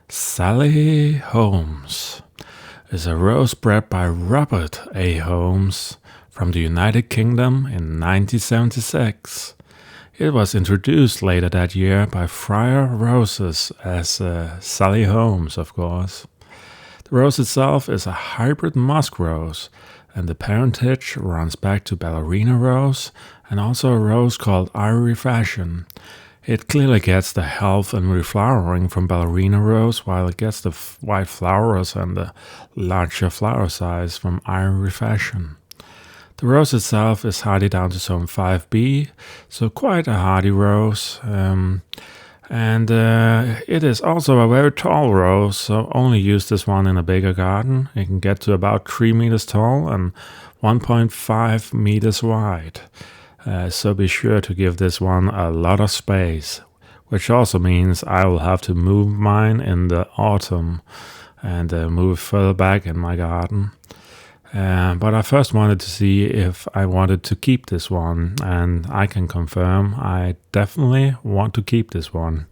Sally Holmes is a rose bred by Robert A. Holmes from the United Kingdom in 1976. It was introduced later that year by Friar Roses as Sally Holmes, of course. The rose itself is a hybrid musk rose, and the parentage runs back to ballerina rose and also a rose called ivory fashion. It clearly gets the health and reflowering from ballerina rose, while it gets the white flowers and the larger flower size from ivory fashion. The rose itself is hardy down to zone 5B, so quite a hardy rose. And it is also a very tall rose, so only use this one in a bigger garden. It can get to about 3 meters tall and 1.5 meters wide. So be sure to give this one a lot of space, which also means I will have to move mine in the autumn and move further back in my garden. But I first wanted to see if I wanted to keep this one, and I can confirm I definitely want to keep this one.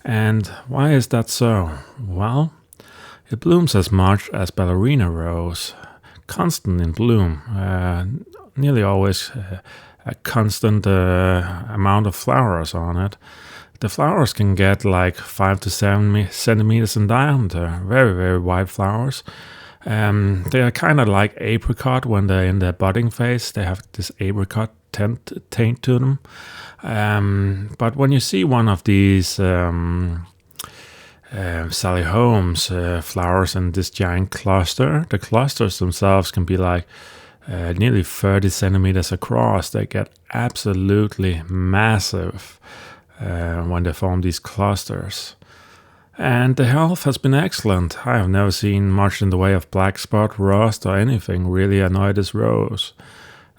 And why is that so? Well, it blooms as much as ballerina rose, constant in bloom, nearly always a constant amount of flowers on it. The flowers can get like 5 to 7 centimeters in diameter, very, very wide flowers. They are kind of like apricot when they're in their budding phase. They have this apricot taint to them. But when you see one of these Sally Holmes flowers in this giant cluster, the clusters themselves can be like nearly 30 centimeters across. They get absolutely massive when they form these clusters. And the health has been excellent. I have never seen much in the way of black spot, rust, or anything really annoy this rose.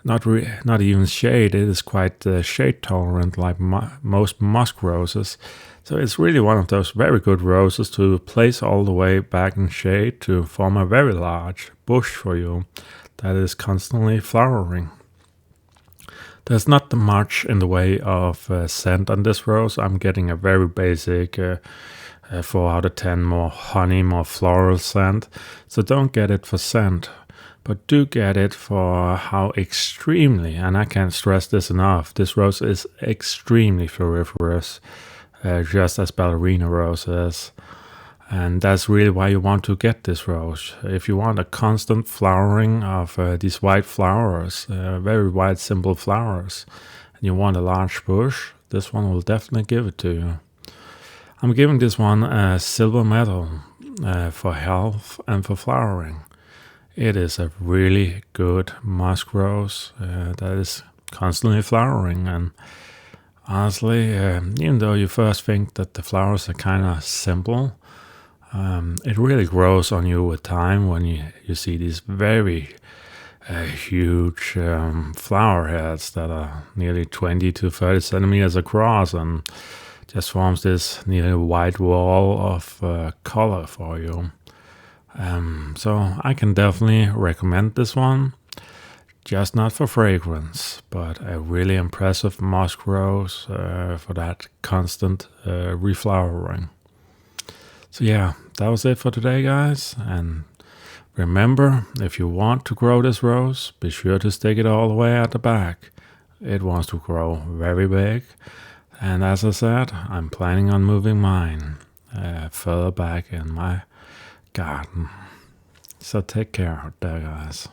Not even shade. It is quite shade tolerant, like most musk roses. So it's really one of those very good roses to place all the way back in shade to form a very large bush for you that is constantly flowering. There's not much in the way of scent on this rose. I'm getting a very basic 4 out of 10 more honey, more floral scent. So don't get it for scent, but do get it for how extremely, and I can't stress this enough, this rose is extremely floriferous, just as ballerina rose is. And that's really why you want to get this rose. If you want a constant flowering of these white flowers, very white, simple flowers, and you want a large bush, this one will definitely give it to you. I'm giving this one a silver medal for health and for flowering. It is a really good musk rose that is constantly flowering. And honestly, even though you first think that the flowers are kind of simple, it really grows on you with time when you see these very huge flower heads that are nearly 20 to 30 centimeters across and just forms this nearly white wall of color for you. So I can definitely recommend this one, just not for fragrance, but a really impressive musk rose for that constant reflowering. So yeah, that was it for today, guys. And remember, if you want to grow this rose, be sure to stick it all the way at the back. It wants to grow very big. And as I said, I'm planning on moving mine further back in my garden. So take care out there, guys.